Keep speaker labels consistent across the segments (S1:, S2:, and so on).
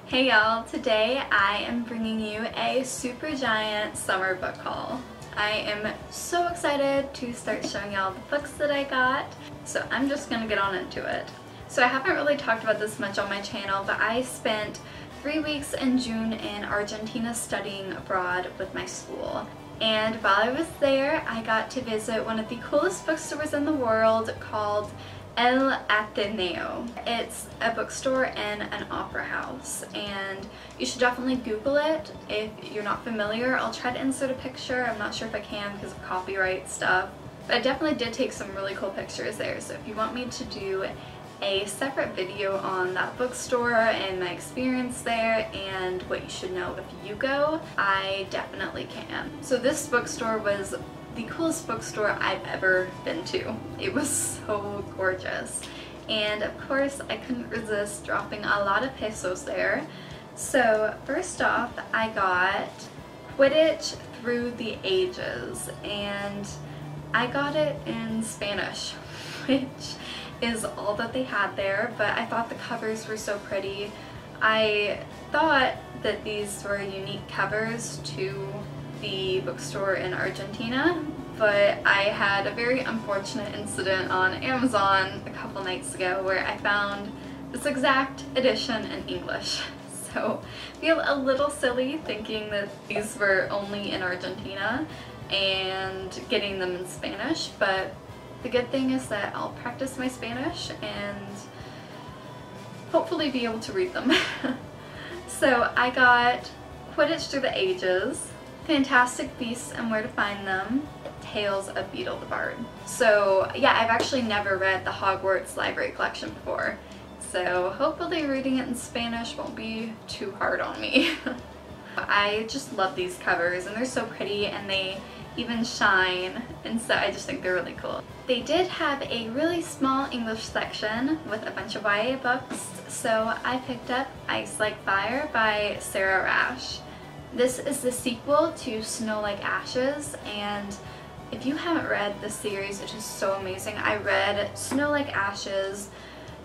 S1: Hey y'all, today I am bringing you a super giant summer book haul. I am so excited to start showing y'all the books that I got, so I'm just gonna get on into it. So I haven't really talked about this much on my channel, but I spent 3 weeks in June in Argentina studying abroad with my school. And while I was there, I got to visit one of the coolest bookstores in the world called El Ateneo. It's a bookstore in an opera house, and you should definitely Google it if you're not familiar. I'll try to insert a picture. I'm not sure if I can because of copyright stuff, but I definitely did take some really cool pictures there. So if you want me to do a separate video on that bookstore and my experience there and what you should know if you go, I definitely can. So this bookstore was the coolest bookstore I've ever been to. It was so gorgeous. And of course, I couldn't resist dropping a lot of pesos there. So first off, I got Quidditch Through the Ages, and I got it in Spanish, which is all that they had there, but I thought the covers were so pretty. I thought that these were unique covers to the bookstore in Argentina, but I had a very unfortunate incident on Amazon a couple nights ago where I found this exact edition in English. So I feel a little silly thinking that these were only in Argentina and getting them in Spanish, but the good thing is that I'll practice my Spanish and hopefully be able to read them. So I got Quidditch Through the Ages, Fantastic Beasts and Where to Find Them, Tales of Beetle the Bard. So yeah, I've actually never read the Hogwarts Library Collection before, so hopefully reading it in Spanish won't be too hard on me. I just love these covers, and they're so pretty, and they even shine, and so I just think they're really cool. They did have a really small English section with a bunch of YA books, so I picked up Ice Like Fire by Sarah Rash. This is the sequel to Snow Like Ashes, and if you haven't read this series, it is so amazing. I read Snow Like Ashes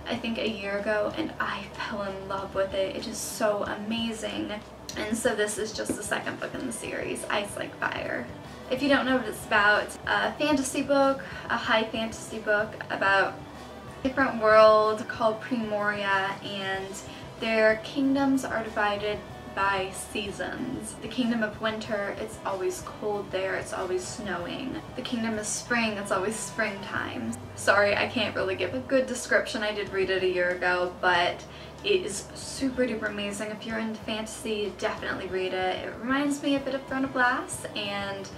S1: I think a year ago, and I fell in love with it. It is so amazing. And so this is just the second book in the series, Ice Like Fire. If you don't know what it's about, a fantasy book, a high fantasy book about a different world called Primoria, and their kingdoms are divided by seasons. The kingdom of winter, it's always cold there, it's always snowing. The kingdom of spring, it's always springtime. Sorry, I can't really give a good description. I did read it a year ago, but it is super duper amazing. If you're into fantasy, definitely read it. It reminds me a bit of Throne of Glass, and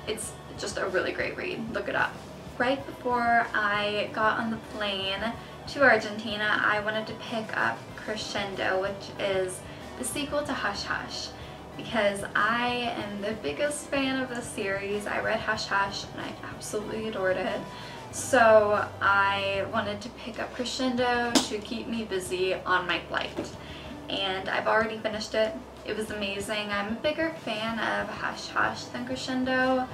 S1: it's just a really great read. Look it up. Right before I got on the plane to Argentina, I wanted to pick up Crescendo, which is the sequel to Hush Hush, because I am the biggest fan of this series. I read Hush Hush and I absolutely adored it. So I wanted to pick up Crescendo to keep me busy on my flight. And I've already finished it. It was amazing. I'm a bigger fan of Hush Hush than Crescendo,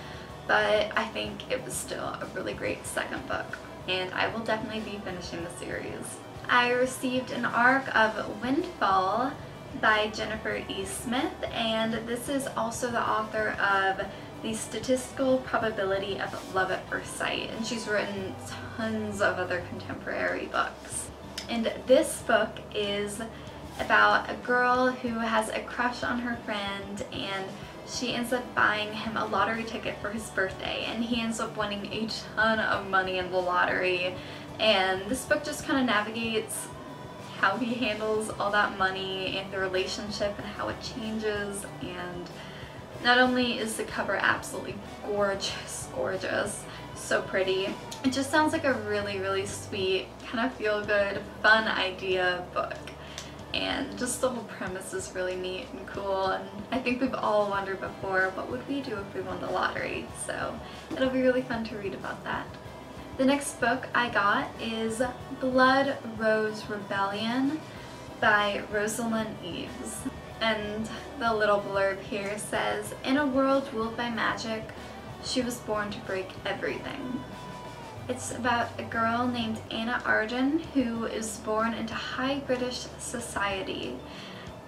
S1: but I think it was still a really great second book, and I will definitely be finishing the series. I received an arc of Windfall by Jennifer E. Smith, and this is also the author of The Statistical Probability of Love at First Sight, and she's written tons of other contemporary books. And this book is about a girl who has a crush on her friend, and she ends up buying him a lottery ticket for his birthday, and he ends up winning a ton of money in the lottery. And this book just kind of navigates how he handles all that money and the relationship and how it changes. And not only is the cover absolutely gorgeous, so pretty, it just sounds like a really, really sweet, kind of feel-good, fun idea book. And just the whole premise is really neat and cool, and I think we've all wondered before, what would we do if we won the lottery? So it'll be really fun to read about that. The next book I got is Blood Rose Rebellion by Rosalind Eves. And the little blurb here says, "In a world ruled by magic, she was born to break everything." It's about a girl named Anna Arden who is born into high British society,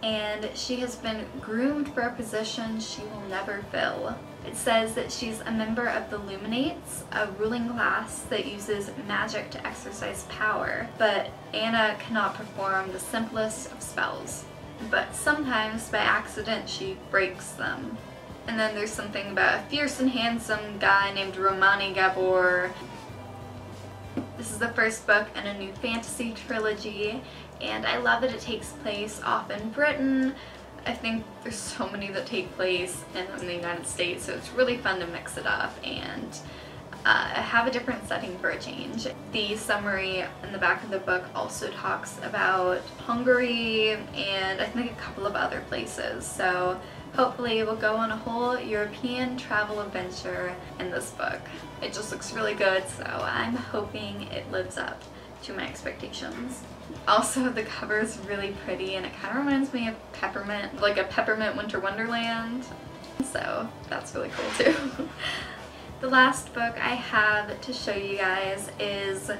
S1: and she has been groomed for a position she will never fill. It says that she's a member of the Luminates, a ruling class that uses magic to exercise power, but Anna cannot perform the simplest of spells. But sometimes, by accident, she breaks them. And then there's something about a fierce and handsome guy named Romani Gabor. This is the first book in a new fantasy trilogy, and I love that it takes place off in Britain. I think there's so many that take place in the United States, so it's really fun to mix it up and have a different setting for a change. The summary in the back of the book also talks about Hungary and I think a couple of other places, so hopefully we'll go on a whole European travel adventure in this book. It just looks really good, so I'm hoping it lives up to my expectations. Also, the cover is really pretty and it kind of reminds me of peppermint, like a peppermint winter wonderland, so that's really cool too. The last book I have to show you guys is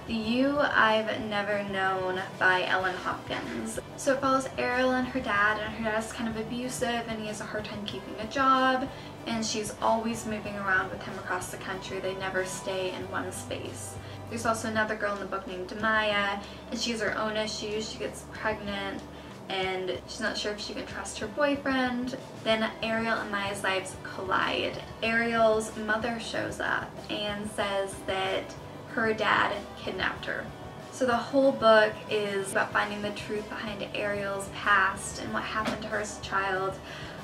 S1: The You I've Never Known by Ellen Hopkins. So it follows Ariel and her dad's kind of abusive and he has a hard time keeping a job, and she's always moving around with him across the country. They never stay in one space. There's also another girl in the book named Maya, and she has her own issues. She gets pregnant and she's not sure if she can trust her boyfriend. Then Ariel and Maya's lives collide. Ariel's mother shows up and says that her dad kidnapped her. So the whole book is about finding the truth behind Ariel's past and what happened to her as a child,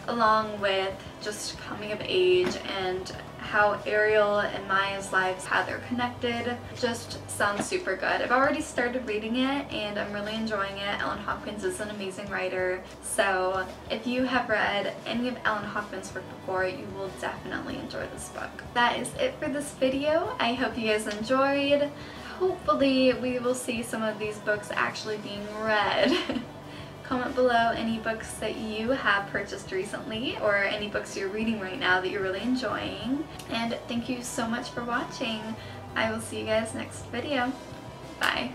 S1: along with just coming of age and how Ariel and Maya's lives, how they're connected. Just sounds super good. I've already started reading it and I'm really enjoying it. Ellen Hopkins is an amazing writer, so if you have read any of Ellen Hopkins' work before, you will definitely enjoy this book. That is it for this video. I hope you guys enjoyed. Hopefully we will see some of these books actually being read. Comment below any books that you have purchased recently or any books you're reading right now that you're really enjoying. And thank you so much for watching. I will see you guys next video. Bye.